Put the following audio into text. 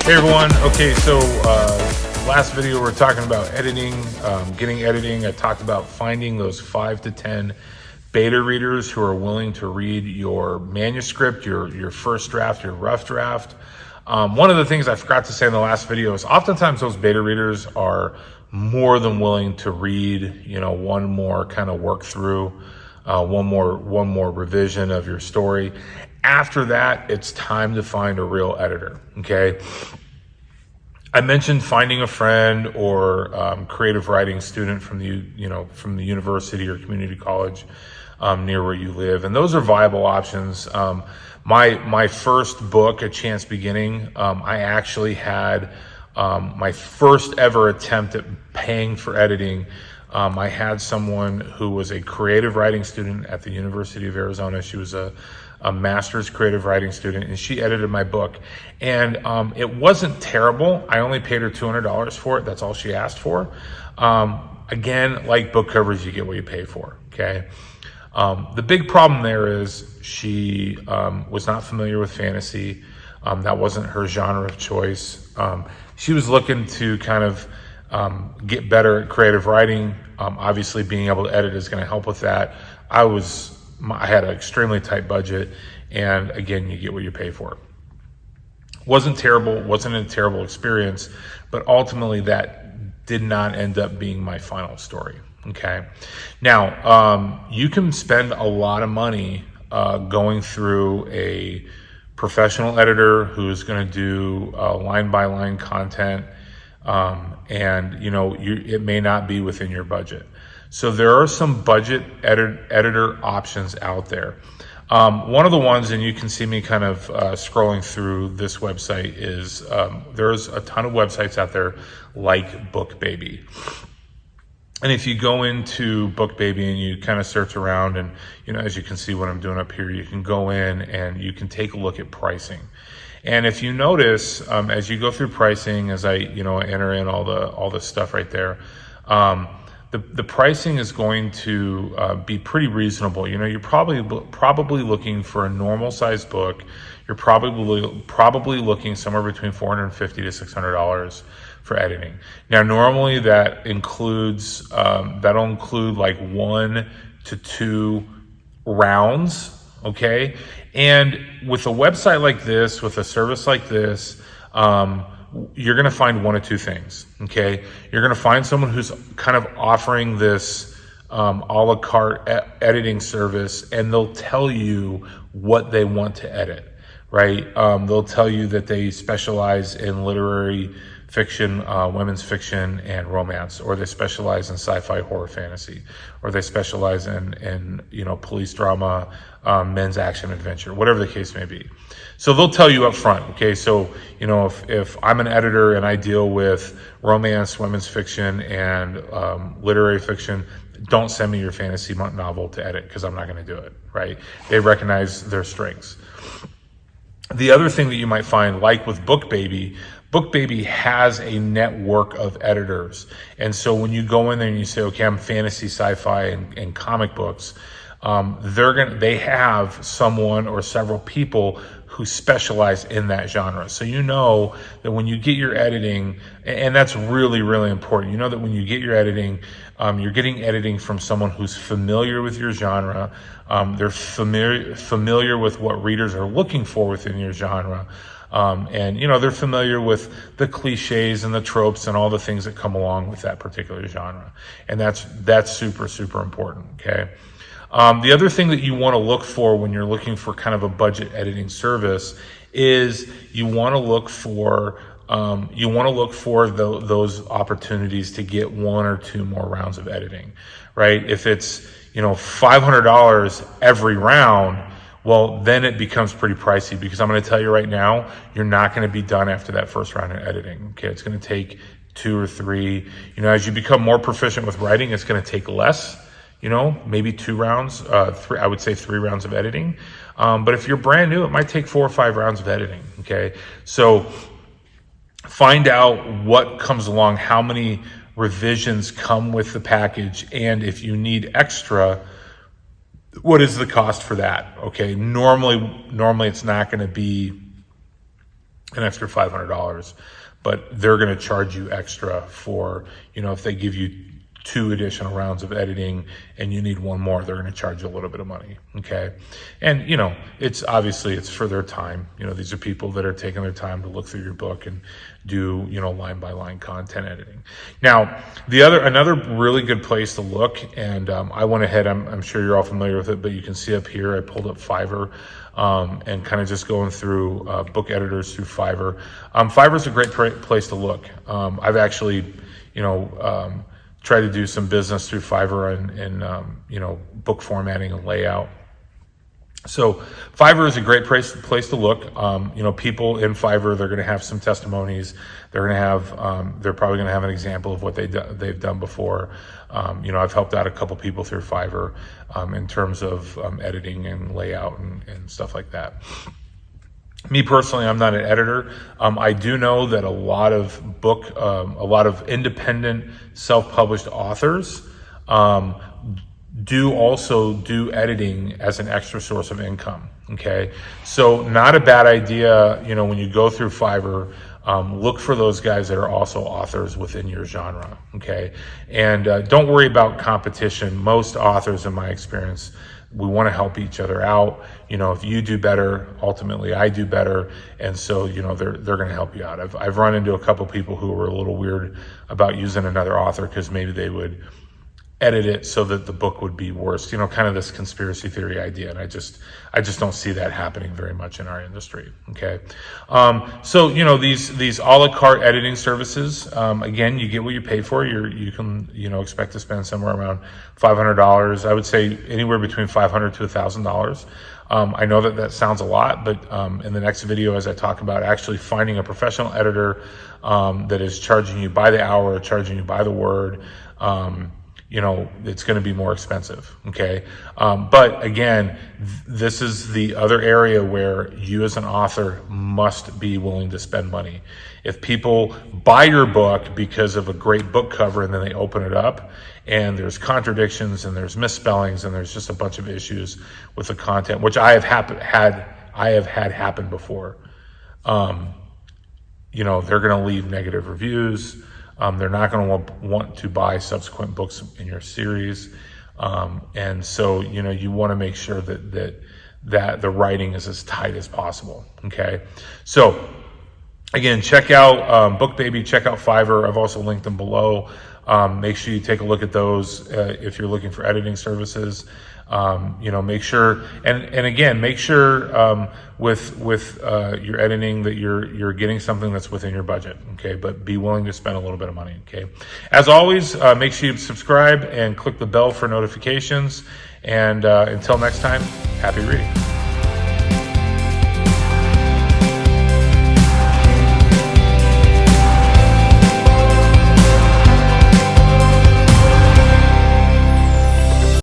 Hey everyone. Okay, so last video we're talking about editing, getting editing. I talked about finding those 5 to 10 beta readers who are willing to read your manuscript, your first draft, your rough draft. One of the things I forgot to say in the last video is oftentimes those beta readers are more than willing to read, one more kind of work through, one more revision of your story. After that, it's time to find a real editor, okay? I mentioned finding a friend or creative writing student from the university or community college near where you live, and those are viable options. My first book, A Chance Beginning, I actually had my first ever attempt at paying for editing. I had someone who was a creative writing student at the University of Arizona. She was a master's creative writing student, and she edited my book. And it wasn't terrible. I only paid her $200 for it. That's all she asked for. Again, like book covers, you get what you pay for, okay? The big problem there is she was not familiar with fantasy. That wasn't her genre of choice. She was looking to kind of get better at creative writing. Obviously, being able to edit is going to help with that. I had an extremely tight budget, and again, you get what you pay for. Wasn't terrible, wasn't a terrible experience, but ultimately that did not end up being my final story, okay? Now, you can spend a lot of money going through a professional editor who's gonna do line-by-line content, and it may not be within your budget. So there are some budget editor options out there. One of the ones, and you can see me kind of scrolling through this website, is there's a ton of websites out there like BookBaby. And if you go into BookBaby and you kind of search around, and as you can see what I'm doing up here, you can go in and you can take a look at pricing. And if you notice, as you go through pricing, as I enter in all the stuff right there, the pricing is going to be pretty reasonable. You're probably looking for a normal sized book. You're probably looking somewhere between $450 to $600 for editing. Now, normally that includes that'll include like 1 to 2 rounds, okay? And with a website like this, with a service like this, you're going to find one of two things, okay? You're going to find someone who's kind of offering this a la carte editing service, and they'll tell you what they want to edit, right? They'll tell you that they specialize in literary fiction, women's fiction, and romance, or they specialize in sci-fi, horror, fantasy, or they specialize in police drama, men's action adventure, whatever the case may be. So they'll tell you up front, okay? So, if I'm an editor and I deal with romance, women's fiction, and literary fiction, don't send me your fantasy novel to edit, because I'm not going to do it, right? They recognize their strengths. The other thing that you might find, like with BookBaby has a network of editors. And so when you go in there and you say, okay, I'm fantasy, sci-fi, and comic books, they have someone or several people who specialize in that genre. So that when you get your editing, and that's really, really important, that when you get your editing, you're getting editing from someone who's familiar with your genre. They're familiar with what readers are looking for within your genre. And they're familiar with the cliches and the tropes and all the things that come along with that particular genre. And that's super, super important, okay? The other thing that you want to look for when you're looking for kind of a budget editing service is you want to look for those opportunities to get 1 or 2 more rounds of editing, right? If it's $500 every round, well, then it becomes pretty pricey, because I'm going to tell you right now, you're not going to be done after that first round of editing, okay? It's going to take 2 or 3. As you become more proficient with writing, it's going to take less, maybe 2 rounds, 3, I would say 3 rounds of editing. But if you're brand new, it might take 4 or 5 rounds of editing, okay? So find out what comes along, how many revisions come with the package, and if you need extra, what is the cost for that? Okay, normally it's not going to be an extra $500, but they're going to charge you extra for, if they give you 2 additional rounds of editing and you need 1 more, they're going to charge you a little bit of money. Okay. And, it's obviously it's for their time. These are people that are taking their time to look through your book and do, line by line content editing. Now, another really good place to look, and I went ahead, I'm sure you're all familiar with it, but you can see up here, I pulled up Fiverr, and kind of just going through book editors through Fiverr. Fiverr is a great place to look. I've actually, try to do some business through Fiverr and book formatting and layout. So Fiverr is a great place to look. People in Fiverr, they're going to have some testimonies. They're going to have, they're probably going to have an example of what they've done before. I've helped out a couple people through Fiverr in terms of editing and layout and stuff like that. Me personally, I'm not an editor. I do know that a lot of independent self-published authors do also do editing as an extra source of income. Okay, so not a bad idea. When you go through Fiverr, look for those guys that are also authors within your genre. Okay, and don't worry about competition. Most authors, in my experience, we want to help each other out. If you do better, ultimately I do better. And so, they're going to help you out. I've run into a couple people who were a little weird about using another author because maybe they would edit it so that the book would be worse, kind of this conspiracy theory idea. And I just don't see that happening very much in our industry. Okay. So, these a la carte editing services, again, you get what you pay for. You can, expect to spend somewhere around $500. I would say anywhere between $500 to $1,000. I know that sounds a lot, but in the next video, as I talk about actually finding a professional editor that is charging you by the hour, charging you by the word, it's going to be more expensive. Okay. But again, this is the other area where you as an author must be willing to spend money. If people buy your book because of a great book cover and then they open it up and there's contradictions and there's misspellings and there's just a bunch of issues with the content, which I have had happen before, they're going to leave negative reviews. They're not going to want to buy subsequent books in your series. And so, you want to make sure that the writing is as tight as possible. Okay. So again, check out BookBaby, check out Fiverr. I've also linked them below. Make sure you take a look at those if you're looking for editing services. Make sure, and again, make sure with your editing that you're getting something that's within your budget. Okay, but be willing to spend a little bit of money. Okay, as always, make sure you subscribe and click the bell for notifications. And until next time, happy reading.